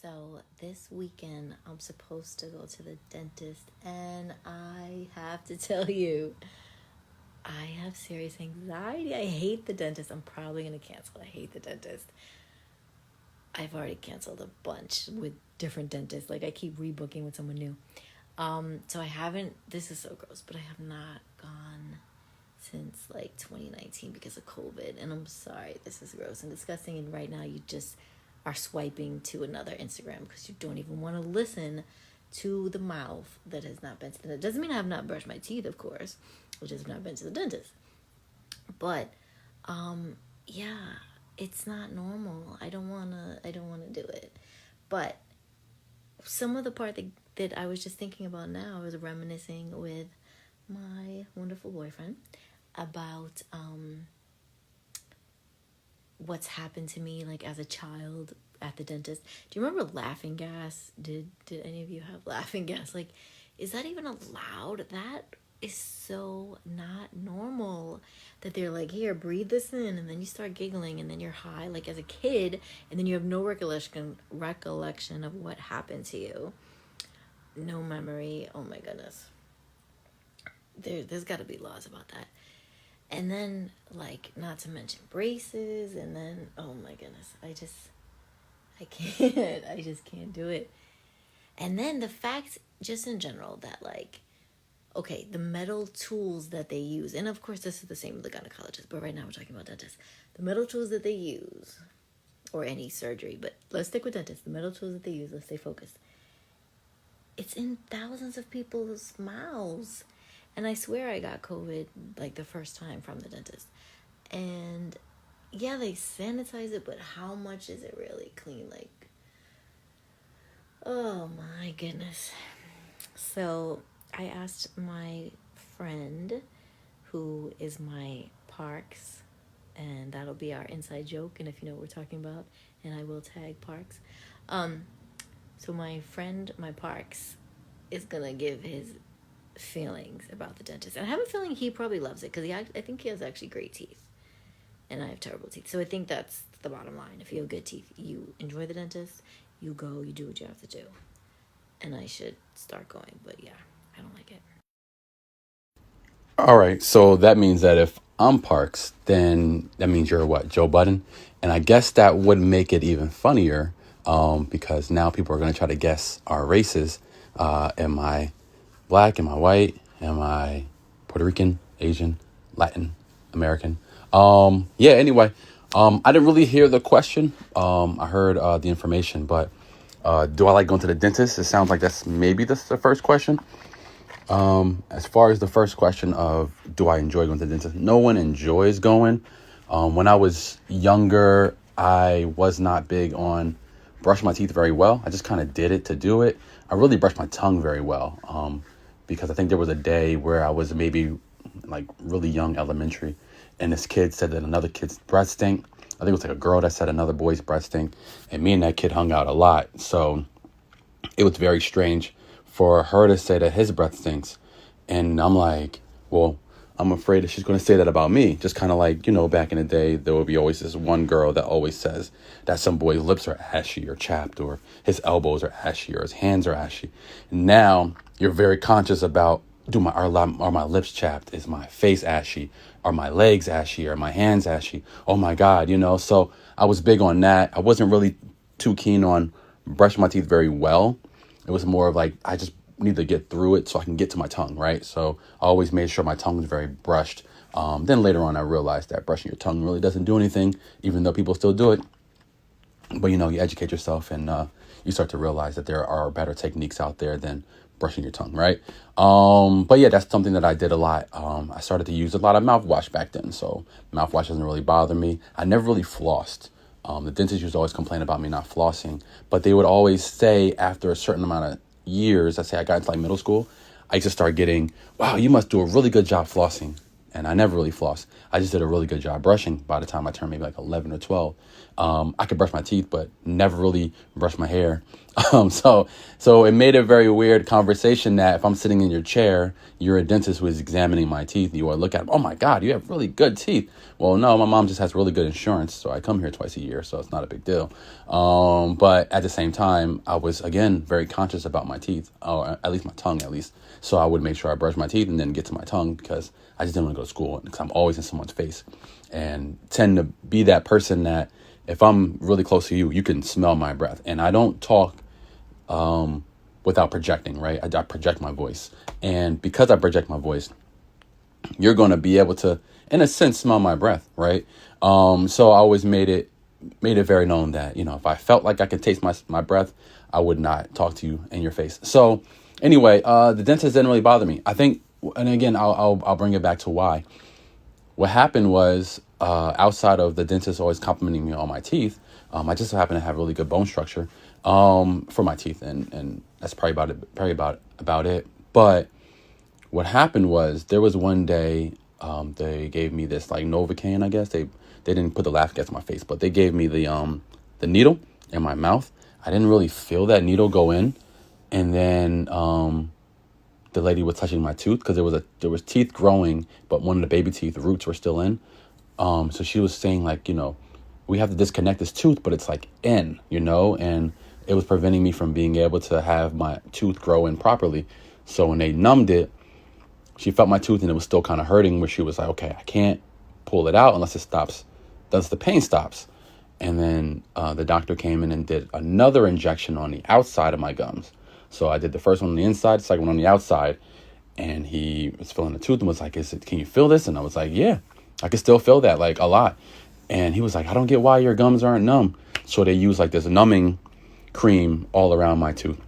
So this weekend, I'm supposed to go to the dentist, and I have to tell you, I have serious anxiety. I hate the dentist. I'm probably going to cancel. I hate the dentist. I've already canceled a bunch with different dentists. Like, I keep rebooking with someone new. So I haven't, this is so gross, but I have not gone since like 2019 because of COVID. And I'm sorry, this is gross and disgusting. And right now you just are swiping to another Instagram because you don't even want to listen to the mouth that has not been to the dentist. Doesn't mean I have not brushed my teeth, of course, which has not been to the dentist. But, yeah, it's not normal. I don't want to do it. But some of the part that I was just thinking about now, I was reminiscing with my wonderful boyfriend about what's happened to me like as a child at the dentist. Do you remember laughing gas? Did any of you have laughing gas? Like, is that even allowed? That is so not normal that they're like, here, breathe this in, and then you start giggling, and then you're high like as a kid, and then you have no recollection of what happened to you. No memory. Oh my goodness. There's got to be laws about that. And then, like, not to mention braces, and then, oh my goodness, I just can't do it. And then the fact, just in general, that, like, okay, the metal tools that they use, and of course this is the same with the gynecologist, but right now we're talking about dentists. The metal tools that they use, or any surgery, but let's stick with dentists. The metal tools that they use, let's stay focused. It's in thousands of people's mouths. And I swear I got COVID, like, the first time from the dentist. And, yeah, they sanitize it, but how much is it really clean? Like, oh, my goodness. So I asked my friend, who is my Parks, and that'll be our inside joke, and if you know what we're talking about, and I will tag Parks. So my friend, my Parks, is going to give his feelings about the dentist. And I have a feeling he probably loves it because I think he has actually great teeth. And I have terrible teeth. So I think that's the bottom line. If you have good teeth, you enjoy the dentist, you go, you do what you have to do. And I should start going. But yeah, I don't like it. All right, so that means that if I'm Parks, then that means you're what, Joe Budden? And I guess that would make it even funnier because now people are going to try to guess our races. Am I black? Am I white? Am I Puerto Rican, Asian, Latin, American? Anyway, I didn't really hear the question. I heard the information, but do I like going to the dentist? It sounds like that's maybe the first question. As far as the first question of do I enjoy going to the dentist? No one enjoys going. When I was younger, I was not big on brushing my teeth very well. I just kind of did it to do it. I really brushed my tongue very well because I think there was a day where I was maybe like really young, elementary, and this kid said that another kid's breath stink. I think it was like a girl that said another boy's breath stink, and me and that kid hung out a lot. So it was very strange for her to say that his breath stinks. And I'm like, well, I'm afraid that she's going to say that about me. Just kind of like, back in the day, there would be always this one girl that always says that some boy's lips are ashy or chapped, or his elbows are ashy, or his hands are ashy. Now you're very conscious about, are my lips chapped? Is my face ashy? Are my legs ashy? Are my hands ashy? Oh my God, So I was big on that. I wasn't really too keen on brushing my teeth very well. It was more of like, I just need to get through it so I can get to my tongue, right? So I always made sure my tongue was very brushed. Then later on, I realized that brushing your tongue really doesn't do anything, even though people still do it. But, you educate yourself and you start to realize that there are better techniques out there than brushing your tongue, right? But yeah, that's something that I did a lot. I started to use a lot of mouthwash back then. So mouthwash doesn't really bother me. I never really flossed. The dentist used to always complain about me not flossing, but they would always say after a certain amount of years, let's say I got into like middle school, I used to start getting, wow, you must do a really good job flossing. And I never really flossed. I just did a really good job brushing by the time I turned maybe like 11 or 12. I could brush my teeth, but never really brush my hair. So it made a very weird conversation that if I'm sitting in your chair, you're a dentist who is examining my teeth. You are look at, oh my God, you have really good teeth. Well, no, my mom just has really good insurance, so I come here twice a year, so it's not a big deal. But at the same time, I was again very conscious about my teeth, or at least my tongue, at least. So I would make sure I brush my teeth and then get to my tongue because I just didn't want to go to school because I'm always in someone's face and tend to be that person that if I'm really close to you, you can smell my breath. And I don't talk without projecting, right? I project my voice. And because I project my voice, you're going to be able to, in a sense, smell my breath, right? So I always made it very known that, if I felt like I could taste my breath, I would not talk to you in your face. So anyway, the dentist didn't really bother me. I think, and again, I'll bring it back to why. What happened was, outside of the dentist always complimenting me on my teeth, I just happen to have really good bone structure for my teeth, and that's probably about it. But what happened was there was one day they gave me this like Novocaine, I guess. They didn't put the laugh gas in my face, but they gave me the needle in my mouth. I didn't really feel that needle go in, and then the lady was touching my tooth because there was teeth growing, but one of the baby teeth roots were still in. So she was saying like, we have to disconnect this tooth, but it's like in, and it was preventing me from being able to have my tooth grow in properly. So when they numbed it, she felt my tooth and it was still kind of hurting, where she was like, okay, I can't pull it out unless the pain stops. And then the doctor came in and did another injection on the outside of my gums. So I did the first one on the inside, the second one on the outside, and he was feeling the tooth and was like, can you feel this? And I was like, yeah, I can still feel that, like a lot. And he was like, I don't get why your gums aren't numb. So they use like this numbing cream all around my tooth.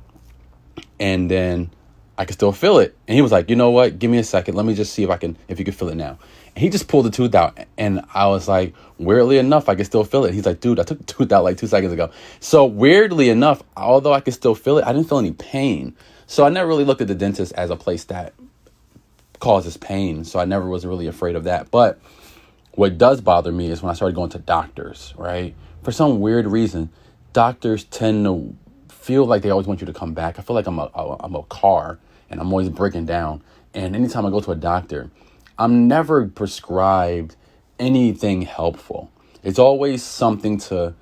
And then I could still feel it. And he was like, you know what? Give me a second. Let me just see if you can feel it now. And he just pulled the tooth out. And I was like, weirdly enough, I can still feel it. He's like, dude, I took the tooth out like 2 seconds ago. So weirdly enough, although I could still feel it, I didn't feel any pain. So I never really looked at the dentist as a place that causes pain. So I never was really afraid of that. But what does bother me is when I started going to doctors, right? For some weird reason, doctors tend to feel like they always want you to come back. I feel like I'm a car and I'm always breaking down. And anytime I go to a doctor, I'm never prescribed anything helpful. It's always something to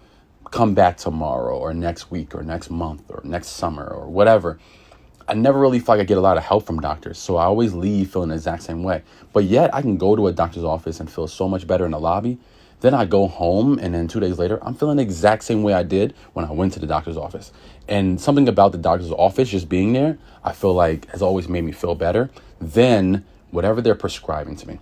come back tomorrow or next week or next month or next summer or whatever. I never really feel like I get a lot of help from doctors. So I always leave feeling the exact same way. But yet I can go to a doctor's office and feel so much better in the lobby. Then I go home and then 2 days later, I'm feeling the exact same way I did when I went to the doctor's office. And something about the doctor's office, just being there, I feel like has always made me feel better than whatever they're prescribing to me.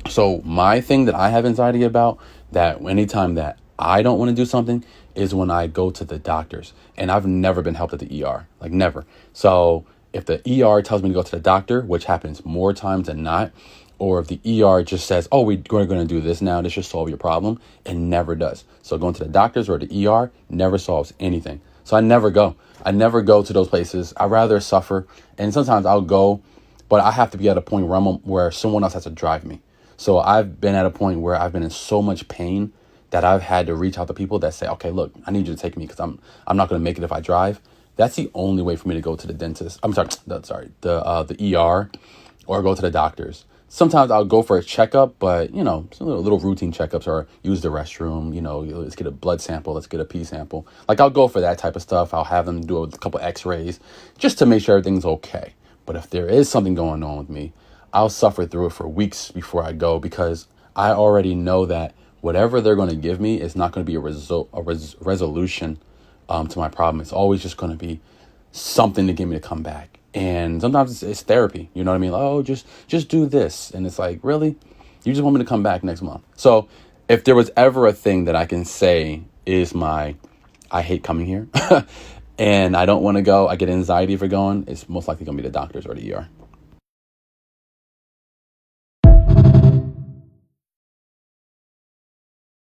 So my thing that I have anxiety about, that anytime that I don't want to do something, is when I go to the doctors. And I've never been helped at the ER, like never. So if the ER tells me to go to the doctor, which happens more times than not, or if the ER just says, oh, we're going to do this now, this should solve your problem, it never does. So going to the doctors or the ER never solves anything. So I never go. I never go to those places. I'd rather suffer. And sometimes I'll go, but I have to be at a point where someone else has to drive me. So I've been at a point where I've been in so much pain that I've had to reach out to people that say, okay, look, I need you to take me because I'm not going to make it if I drive. That's the only way for me to go to the dentist. The ER or go to the doctors. Sometimes I'll go for a checkup, but, some little routine checkups, or use the restroom, let's get a blood sample, let's get a pee sample. Like I'll go for that type of stuff. I'll have them do a couple x-rays just to make sure everything's okay. But if there is something going on with me, I'll suffer through it for weeks before I go, because I already know that whatever they're going to give me is not going to be a resolution to my problem. It's always just going to be something to get me to come back. And sometimes it's therapy, you know what I mean? Like, oh, just do this. And it's like, really? You just want me to come back next month? So if there was ever a thing that I can say is I hate coming here and I don't want to go, I get anxiety for going, it's most likely going to be the doctors or the ER.